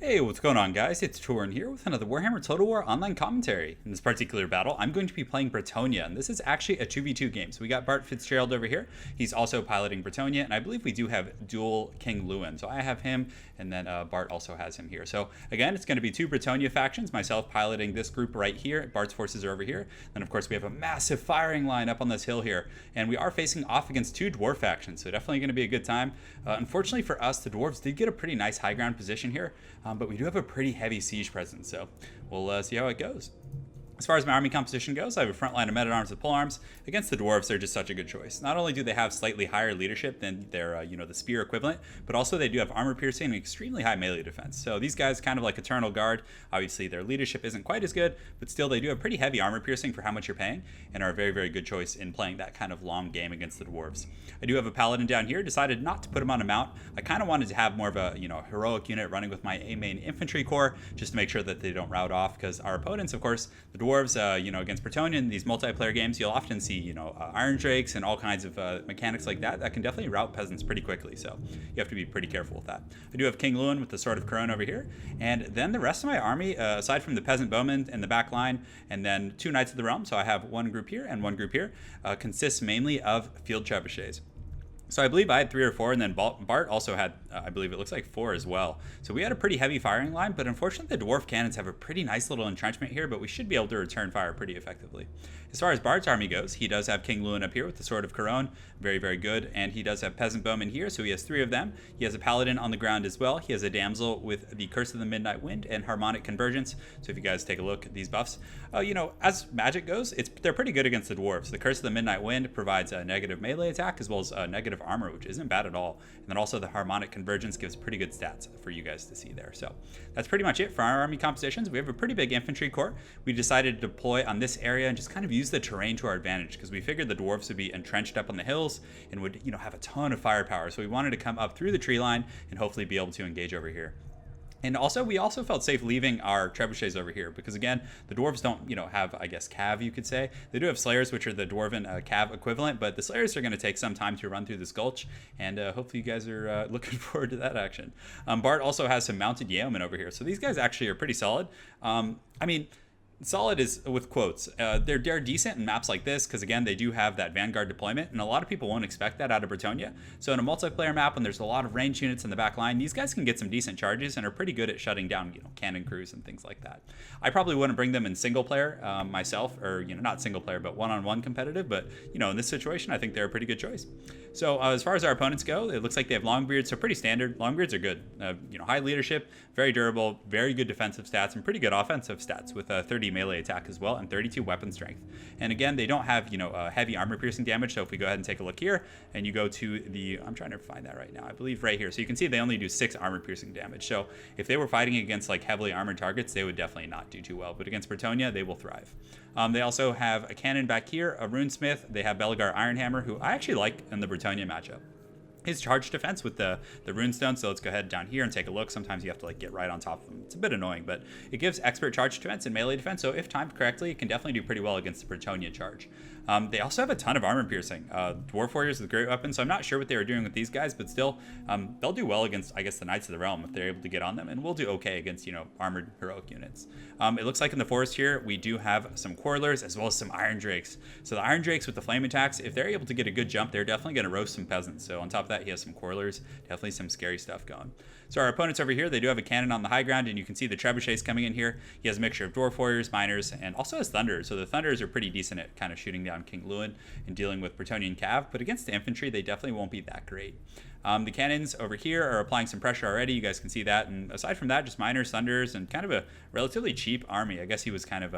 Hey, what's going on, guys? It's Turin here with another Warhammer Total War online commentary. In this particular battle, I'm going to be playing Bretonnia, and this is actually a 2v2 game. So we got Bart Fitzgerald over here. He's also piloting Bretonnia, and I believe we do have dual King LOUEN. So I have him, and then Bart also has him here. So again, it's going to be two Bretonnia factions, myself piloting this group right here. Bart's forces are over here. Then, of course, we have a massive firing line up on this hill here, and we are facing off against two Dwarf factions, so definitely going to be a good time. Unfortunately for us, the Dwarves did get a pretty nice high ground position here, but we do have a pretty heavy siege presence, so we'll see how it goes. As far as my army composition goes, I have a front line of men-at-arms with polearms. Against the Dwarves, they're just such a good choice. Not only do they have slightly higher leadership than their, the spear equivalent, but also they do have armor piercing and extremely high melee defense. So these guys kind of like Eternal Guard. Obviously, their leadership isn't quite as good, but still they do have pretty heavy armor piercing for how much you're paying, and are a very, very good choice in playing that kind of long game against the Dwarves. I do have a Paladin down here. Decided not to put him on a mount. I kind of wanted to have more of a, heroic unit running with my main infantry corps, just to make sure that they don't rout off, because our opponents, of course, the Dwarves, against Bretonnia in these multiplayer games, you'll often see, Iron Drakes and all kinds of mechanics like that can definitely rout peasants pretty quickly, so you have to be pretty careful with that. I do have King LOUEN with the Sword of Corone over here, and then the rest of my army, aside from the Peasant Bowmen in the back line, and then two Knights of the Realm, so I have one group here and one group here, consists mainly of Field Trebuchets. So I believe I had 3 or 4, and then Bart also had, I believe it looks like 4 as well. So we had a pretty heavy firing line, but unfortunately the Dwarf cannons have a pretty nice little entrenchment here, but we should be able to return fire pretty effectively. As far as Bart's army goes, he does have King LOUEN up here with the Sword of Corone, very, very good, and he does have Peasant Bowmen here, so he has 3 of them. He has a Paladin on the ground as well. He has a Damsel with the Curse of the Midnight Wind and Harmonic Convergence. So if you guys take a look at these buffs, as magic goes, they're pretty good against the Dwarves. The Curse of the Midnight Wind provides a negative melee attack as well as a negative armor, which isn't bad at all. And then also the Harmonic Convergence gives pretty good stats for you guys to see there. So that's pretty much it for our army compositions. We have a pretty big infantry corps. We decided to deploy on this area and just kind of use the terrain to our advantage, because we figured the Dwarves would be entrenched up on the hills and would, have a ton of firepower. So we wanted to come up through the tree line and hopefully be able to engage over here. And also, we also felt safe leaving our trebuchets over here because, again, the Dwarves don't, have, I guess, cav, you could say. They do have Slayers, which are the Dwarven cav equivalent, but the Slayers are going to take some time to run through this gulch, and hopefully you guys are looking forward to that action. Bart also has some mounted yeomen over here, so these guys actually are pretty solid. Solid is with quotes. They're decent in maps like this because, again, they do have that Vanguard deployment, and a lot of people won't expect that out of Bretonnia. So in a multiplayer map, when there's a lot of range units in the back line, these guys can get some decent charges and are pretty good at shutting down, cannon crews and things like that. I probably wouldn't bring them in single player myself, or not single player, but one-on-one competitive. But in this situation, I think they're a pretty good choice. So as far as our opponents go, it looks like they have Longbeards, so pretty standard. Longbeards are good. High leadership, very durable, very good defensive stats, and pretty good offensive stats with 30 melee attack as well and 32 weapon strength. And again, they don't have heavy armor piercing damage. So if we go ahead and take a look here, and you go to the, I'm trying to find that right now, I believe right here. So you can see they only do 6 armor piercing damage. So if they were fighting against like heavily armored targets, they would definitely not do too well. But against Bretonnia, they will thrive. They also have a cannon back here, a runesmith. They have Belgar Ironhammer, who I actually like in the Bretonnia matchup. His charge defense with the runestone, so let's go ahead down here and take a look. Sometimes you have to get right on top of them. It's a bit annoying, but it gives expert charge defense and melee defense, so if timed correctly, it can definitely do pretty well against the Bretonnia charge. They also have a ton of armor piercing. Dwarf warriors with great weapons, so I'm not sure what they were doing with these guys, but still, they'll do well against, I guess, the Knights of the Realm if they're able to get on them, and we'll do okay against, armored heroic units. It looks like in the forest here, we do have some Quarrelers as well as some Iron Drakes. So the Iron Drakes with the flame attacks, if they're able to get a good jump, they're definitely going to roast some peasants. So on top of that, he has some Quarrelers, definitely some scary stuff going. So our opponents over here, they do have a cannon on the high ground, and you can see the trebuchets coming in here. He has a mixture of Dwarf warriors, miners, and also has Thunderers. So the Thunderers are pretty decent at kind of shooting down King LOUEN and dealing with Bretonnian cav, but against the infantry, they definitely won't be that great. The cannons over here are applying some pressure already. You guys can see that. And aside from that, just miners, Thunders, and kind of a relatively cheap army. I guess he was kind of,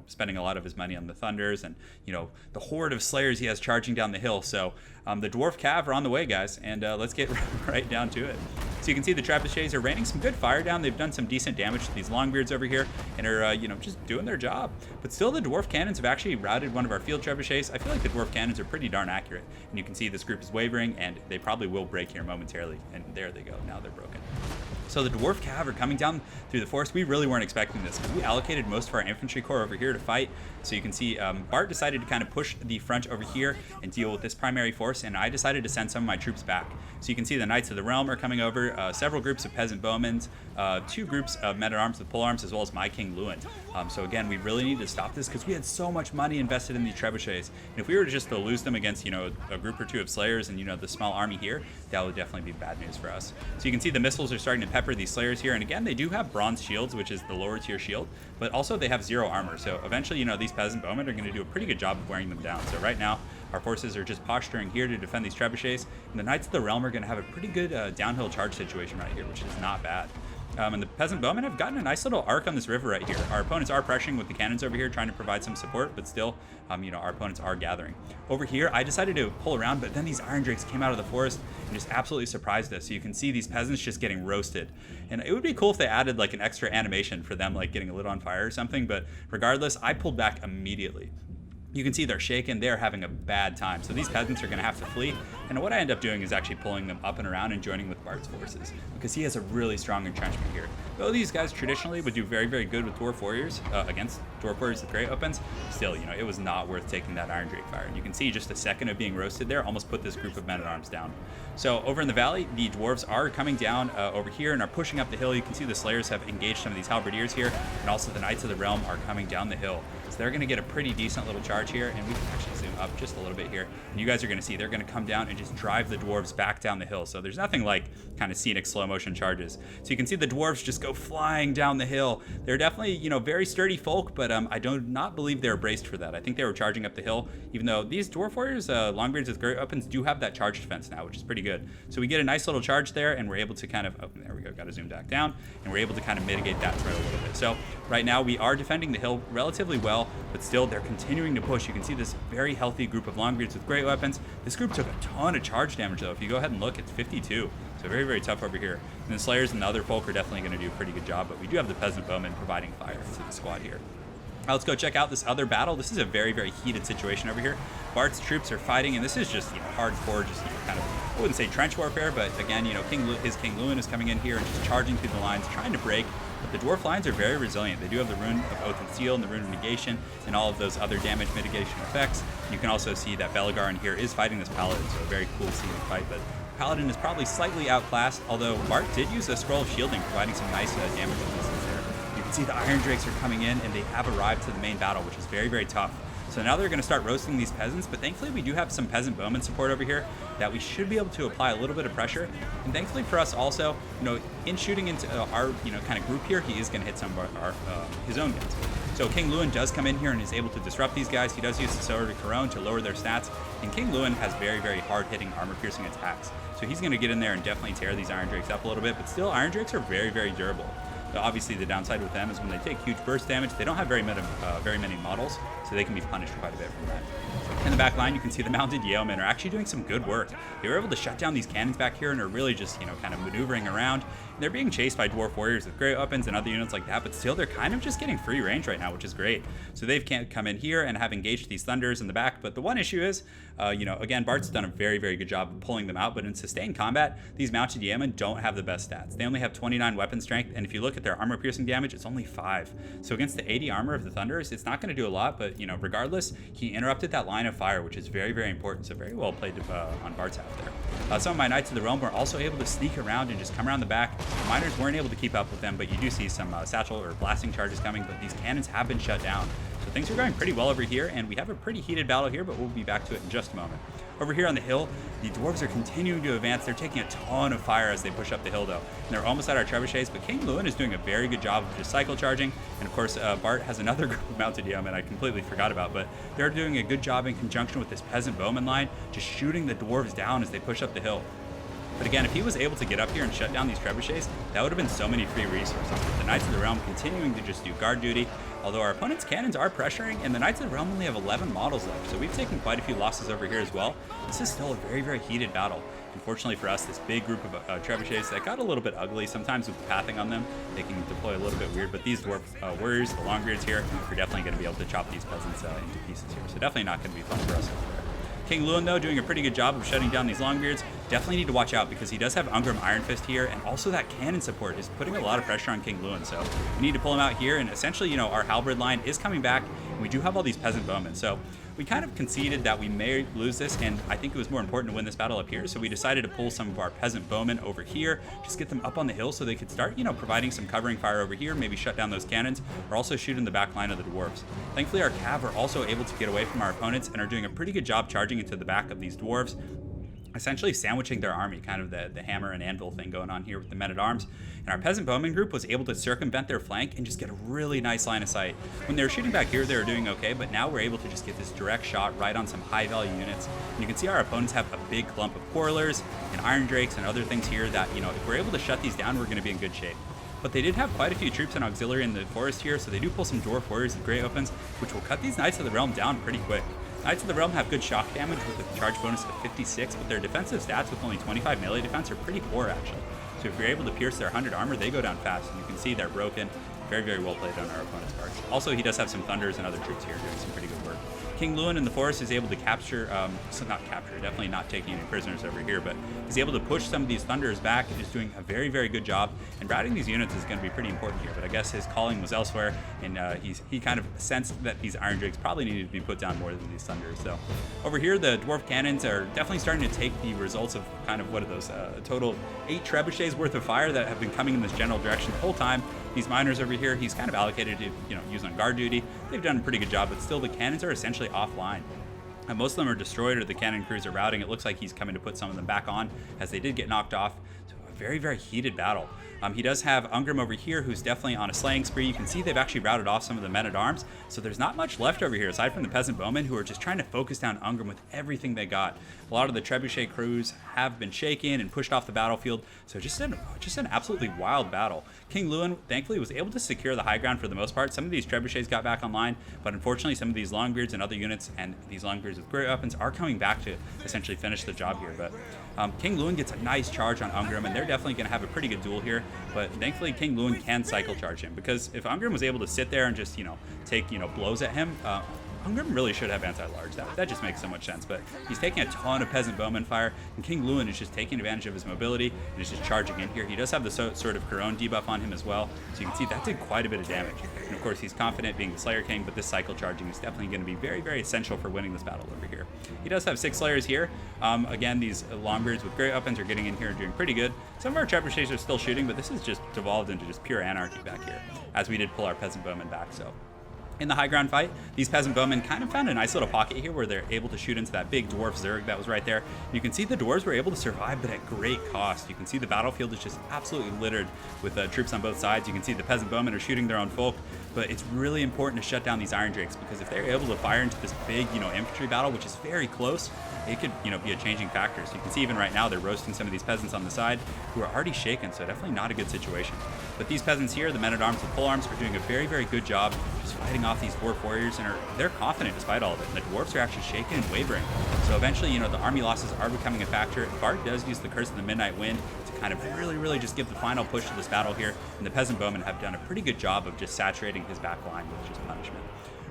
spending a lot of his money on the Thunders and, the horde of Slayers he has charging down the hill. So the Dwarf cav are on the way, guys. And let's get right down to it. So you can see the trebuchets are raining some good fire down. They've done some decent damage to these Longbeards over here and are, just doing their job. But still, the Dwarf cannons have actually routed one of our field trebuchets. I feel like the Dwarf cannons are pretty darn accurate. And you can see this group is wavering, and they probably will break here momentarily. And there they go. Now they're broken. So the Dwarf Cav are coming down through the forest. We really weren't expecting this because we allocated most of our infantry corps over here to fight. So you can see Bart decided to kind of push the front over here and deal with this primary force, and I decided to send some of my troops back. So you can see the Knights of the Realm are coming over, several groups of peasant bowmen, 2 groups of men-at-arms with polearms, as well as my King LOUEN. So again, we really need to stop this because we had so much money invested in these trebuchets. And if we were just to lose them against, a group or 2 of Slayers and, the small army here, that would definitely be bad news for us. So you can see the missiles are starting to pepper these Slayers here. And again, they do have bronze shields, which is the lower tier shield, but also they have 0 armor. So eventually, these peasant bowmen are going to do a pretty good job of wearing them down. So right now, our forces are just posturing here to defend these trebuchets, and the Knights of the Realm are going to have a pretty good downhill charge situation right here, which is not bad. And the peasant bowmen have gotten a nice little arc on this river right here. Our opponents are pressuring with the cannons over here, trying to provide some support, but still, our opponents are gathering. Over here, I decided to pull around, but then these Iron Drakes came out of the forest and just absolutely surprised us. So you can see these peasants just getting roasted. And it would be cool if they added like an extra animation for them, like getting lit on fire or something, but regardless, I pulled back immediately. You can see they're shaken, they're having a bad time. So these peasants are gonna have to flee. And what I end up doing is actually pulling them up and around and joining with Bart's forces, because he has a really strong entrenchment here. Though these guys traditionally would do very, very good with Dwarf Warriors, against Dwarf Warriors with Great Weapons, still, it was not worth taking that Iron Drake fire. And you can see just a second of being roasted there almost put this group of men-at-arms down. So over in the valley, the Dwarves are coming down over here and are pushing up the hill. You can see the Slayers have engaged some of these Halberdiers here, and also the Knights of the Realm are coming down the hill. So they're going to get a pretty decent little charge here, and we can actually zoom up just a little bit here. And you guys are going to see they're going to come down and just drive the Dwarves back down the hill. So there's nothing like kind of scenic slow motion charges. So you can see the Dwarves just go flying down the hill. They're definitely, very sturdy folk, but I do not believe they're braced for that. I think they were charging up the hill, even though these Dwarf Warriors, Longbeards with Great Weapons, do have that charge defense now, which is pretty good. So we get a nice little charge there, and we're able to kind of, oh, there we go, got to zoom back down, and we're able to kind of mitigate that threat a little bit. So right now we are defending the hill relatively well, but still they're continuing to push. You can see this very healthy group of Longbeards with Great Weapons. This group took a ton of charge damage though. If you go ahead and look, it's 52. So very, very tough over here. And the Slayers and the other folk are definitely going to do a pretty good job, but we do have the Peasant Bowmen providing fire to the squad here. Now let's go check out this other battle. This is a very, very heated situation over here. Bart's troops are fighting, and this is just, hardcore, just, kind of, I wouldn't say trench warfare, but again, his King LOUEN is coming in here and just charging through the lines, trying to break. But the Dwarf lines are very resilient. They do have the Rune of Oath and Seal and the Rune of Negation and all of those other damage mitigation effects. You can also see that Belegar in here is fighting this Paladin, so a very cool scenic fight. But Paladin is probably slightly outclassed, although Bart did use a Scroll of Shielding, providing some nice damage resistance there. You can see the Iron Drakes are coming in, and they have arrived to the main battle, which is very, very tough. So now they're going to start roasting these peasants, but thankfully we do have some peasant bowman support over here that we should be able to apply a little bit of pressure. And thankfully for us also, in shooting into our, kind of group here, he is going to hit some of his own guns. So King LOUEN does come in here and is able to disrupt these guys. He does use the Sword of Corone to lower their stats, and King LOUEN has very, very hard-hitting, armor-piercing attacks. So he's going to get in there and definitely tear these Iron Drakes up a little bit, but still, Iron Drakes are very, very durable. Obviously, the downside with them is when they take huge burst damage, they don't have very many models, so they can be punished quite a bit from that. In the back line, you can see the mounted yeomen are actually doing some good work. They were able to shut down these cannons back here and are really just, kind of maneuvering around. And they're being chased by Dwarf Warriors with Great Weapons and other units like that, but still, they're kind of just getting free range right now, which is great. So they've come in here and have engaged these Thunders in the back, but the one issue is, again, Bart's done a very, very good job of pulling them out, but in sustained combat, these mounted yeomen don't have the best stats. They only have 29 weapon strength, and if you look at their armor-piercing damage, it's only 5. So against the 80 armor of the Thunders, it's not going to do a lot, but, regardless, he interrupted that line of fire, which is very, very important. So very well played on Bart's half there. Some of my Knights of the Realm were also able to sneak around and just come around the back. The miners weren't able to keep up with them, but you do see some satchel or blasting charges coming, but these cannons have been shut down. So things are going pretty well over here, and we have a pretty heated battle here, but we'll be back to it in just a moment. Over here on the hill, the Dwarves are continuing to advance. They're taking a ton of fire as they push up the hill, though. And they're almost at our trebuchets, but King LOUEN is doing a very good job of just cycle charging. And of course, Bart has another group of mounted yeomen I completely forgot about, but they're doing a good job in conjunction with this peasant bowman line, just shooting the Dwarves down as they push up the hill. But again, if he was able to get up here and shut down these trebuchets, that would have been so many free resources. The Knights of the Realm continuing to just do guard duty, although our opponent's cannons are pressuring, and the Knights of the Realm only have 11 models left, so we've taken quite a few losses over here as well. This is still a very, very heated battle. Unfortunately for us, this big group of trebuchets that got a little bit ugly, sometimes with the pathing on them, they can deploy a little bit weird, but these Dwarf Warriors, the Longbeards here, are definitely going to be able to chop these peasants into pieces here, so definitely not going to be fun for us over there. King LOUEN, though, doing a pretty good job of shutting down these Longbeards. Definitely need to watch out because he does have Ungrim Iron Fist here, and also that cannon support is putting a lot of pressure on King LOUEN. So we need to pull him out here, and essentially, you know, our halberd line is coming back, and we do have all these peasant bowmen. So we kind of conceded that we may lose this, and I think it was more important to win this battle up here, so we decided to pull some of our peasant bowmen over here, just get them up on the hill so they could start, you know, providing some covering fire over here, maybe shut down those cannons, or also shoot in the back line of the dwarves. Thankfully, our cav are also able to get away from our opponents and are doing a pretty good job charging into the back of these dwarves, essentially sandwiching their army, kind of the hammer and anvil thing going on here with the men-at-arms. And our peasant bowman group was able to circumvent their flank and just get a really nice line of sight. When they were shooting back here, they were doing okay, but now we're able to just get this direct shot right on some high-value units. And you can see our opponents have a big clump of quarrelers and iron drakes and other things here that, you know, if we're able to shut these down, we're going to be in good shape. But they did have quite a few troops and auxiliary in the forest here, so they do pull some dwarf warriors and great opens, which will cut these Knights of the Realm down pretty quick. Knights of the Realm have good shock damage with a charge bonus of 56, but their defensive stats with only 25 melee defense are pretty poor, actually. So if you're able to pierce their 100 armor, they go down fast, and you can see they're broken. Very, very well played on our opponent's part. Also, he does have some Thunders and other troops here doing some pretty good work. King LOUEN in the forest is able to capture, so not capture, definitely not taking any prisoners over here, but he's able to push some of these Thunders back and is doing a very, very good job. And routing these units is going to be pretty important here, but I guess his calling was elsewhere, and he kind of sensed that these Iron Drakes probably needed to be put down more than these Thunders. So over here, the Dwarf Cannons are definitely starting to take the results of kind of, what are those, a total 8 trebuchets worth of fire that have been coming in this general direction the whole time. These miners over here, he's kind of allocated to, you know, use on guard duty. They've done a pretty good job, but still the cannons are essentially offline. And most of them are destroyed or the cannon crews are routing. It looks like he's coming to put some of them back on as they did get knocked off. So a very, very heated battle. He does have Ungrim over here, who's definitely on a slaying spree. You can see they've actually routed off some of the men-at-arms, so there's not much left over here, aside from the peasant bowmen, who are just trying to focus down Ungrim with everything they got. A lot of the trebuchet crews have been shaken and pushed off the battlefield, so just an absolutely wild battle. King LOUEN, thankfully, was able to secure the high ground for the most part. Some of these trebuchets got back online, but unfortunately, some of these Longbeards and other units, and these Longbeards with great weapons, are coming back to essentially finish the job here. But King LOUEN gets a nice charge on Ungrim, and they're definitely going to have a pretty good duel here. But thankfully, King LOUEN can cycle charge him, because if Ungrim was able to sit there and just, you know, take, you know, blows at him, Ungrim really should have anti-large. That just makes so much sense. But he's taking a ton of peasant bowman fire, and King LOUEN is just taking advantage of his mobility and is just charging in here. He does have the sort of Corone debuff on him as well, so you can see that did quite a bit of damage. And of course, he's confident being the Slayer King, but this cycle charging is definitely going to be very, very essential for winning this battle over here. He does have 6 Slayers here. Again, these Longbeards with great weapons are getting in here and doing pretty good. Some of our trebuchets are still shooting, but this has just devolved into just pure anarchy back here, as we did pull our peasant bowmen back. So in the high ground fight, these peasant bowmen kind of found a nice little pocket here where they're able to shoot into that big dwarf Zerg that was right there. You can see the dwarves were able to survive, but at great cost. You can see the battlefield is just absolutely littered with troops on both sides. You can see the peasant bowmen are shooting their own folk, but it's really important to shut down these Iron Drakes, because if they're able to fire into this big, you know, infantry battle, which is very close, it could, you know, be a changing factor. So you can see even right now they're roasting some of these peasants on the side who are already shaken, so definitely not a good situation. But these peasants here, the men-at-arms with polearms, are doing a very, very good job just fighting off these dwarf warriors, and they're confident despite all of it. And the dwarves are actually shaken and wavering. So eventually, you know, the army losses are becoming a factor. Bart does use the Curse of the Midnight Wind to kind of really, really just give the final push to this battle here. And the peasant bowmen have done a pretty good job of just saturating his back line with just punishment.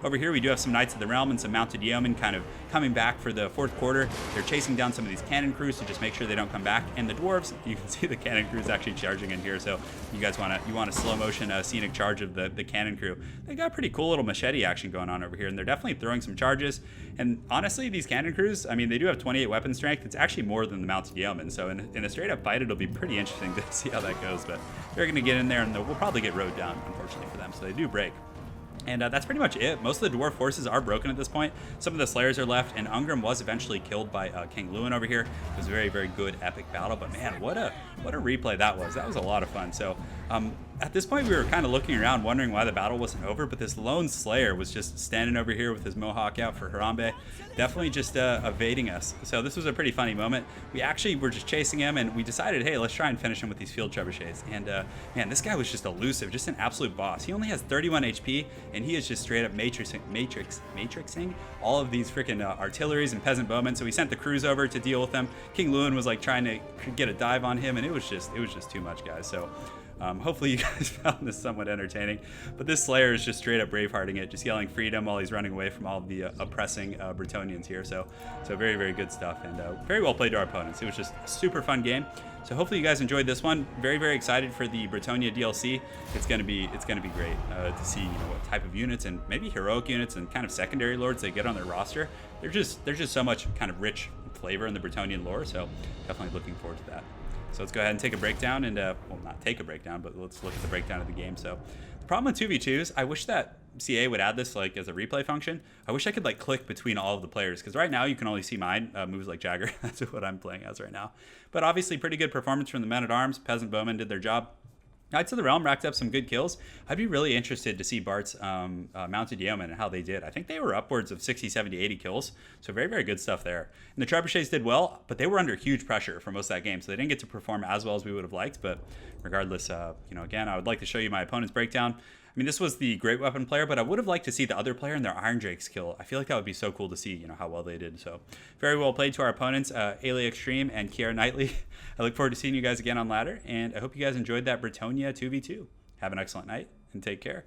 Over here, we do have some Knights of the Realm and some Mounted Yeomen kind of coming back for the 4th quarter. They're chasing down some of these cannon crews to just make sure they don't come back. And the dwarves, you can see the cannon crews actually charging in here. So you guys want a slow motion scenic charge of the cannon crew. They got pretty cool little machete action going on over here, and they're definitely throwing some charges. And honestly, these cannon crews, I mean, they do have 28 weapon strength. It's actually more than the Mounted Yeomen. So in a straight up fight, it'll be pretty interesting to see how that goes. But they're going to get in there, and we'll probably get rode down, unfortunately for them. So they do break. And that's pretty much it. Most of the dwarf forces are broken at this point. Some of the Slayers are left, and Ungrim was eventually killed by King LOUEN over here. It was a very, very good epic battle, but man, what a replay that was. That was a lot of fun. So at this point, we were kind of looking around wondering why the battle wasn't over, but this lone Slayer was just standing over here with his mohawk out for Harambe, definitely just evading us. So this was a pretty funny moment. We actually were just chasing him, and we decided, hey, let's try and finish him with these field trebuchets. And man, this guy was just elusive, just an absolute boss. He only has 31 HP, and he is just straight up matrixing all of these freaking artilleries and peasant bowmen. So we sent the crews over to deal with them. King LOUEN was like trying to get a dive on him, and it was just too much, guys. So Hopefully you guys found this somewhat entertaining. But this Slayer is just straight up bravehearting it, just yelling freedom while he's running away from all of the oppressing Bretonnians here. So very, very good stuff, and very well played to our opponents. It was just a super fun game. So hopefully you guys enjoyed this one. Very, very excited for the Bretonnia DLC. It's gonna be great to see what type of units and maybe heroic units and kind of secondary lords they get on their roster. There's just so much kind of rich flavor in the Bretonnian lore. So definitely looking forward to that. So let's go ahead and take a breakdown and, well, not take a breakdown, but let's look at the breakdown of the game. So the problem with 2v2s, I wish that CA would add this like as a replay function. I wish I could like click between all of the players, because right now you can only see mine moves like Jagger. That's what I'm playing as right now. But obviously pretty good performance from the men-at-arms. Peasant Bowmen did their job. Knights of the Realm racked up some good kills. I'd be really interested to see Bart's mounted yeomen and how they did. I think they were upwards of 60, 70, 80 kills. So very, very good stuff there. And the trebuchets did well, but they were under huge pressure for most of that game. So they didn't get to perform as well as we would have liked. But regardless, again, I would like to show you my opponent's breakdown. I mean, this was the great weapon player, but I would have liked to see the other player in their Iron Drakes kill. I feel like that would be so cool to see, how well they did. So very well played to our opponents, Ailey Extreme and Kiara Knightley. I look forward to seeing you guys again on Ladder, and I hope you guys enjoyed that Bretonnia 2v2. Have an excellent night, and take care.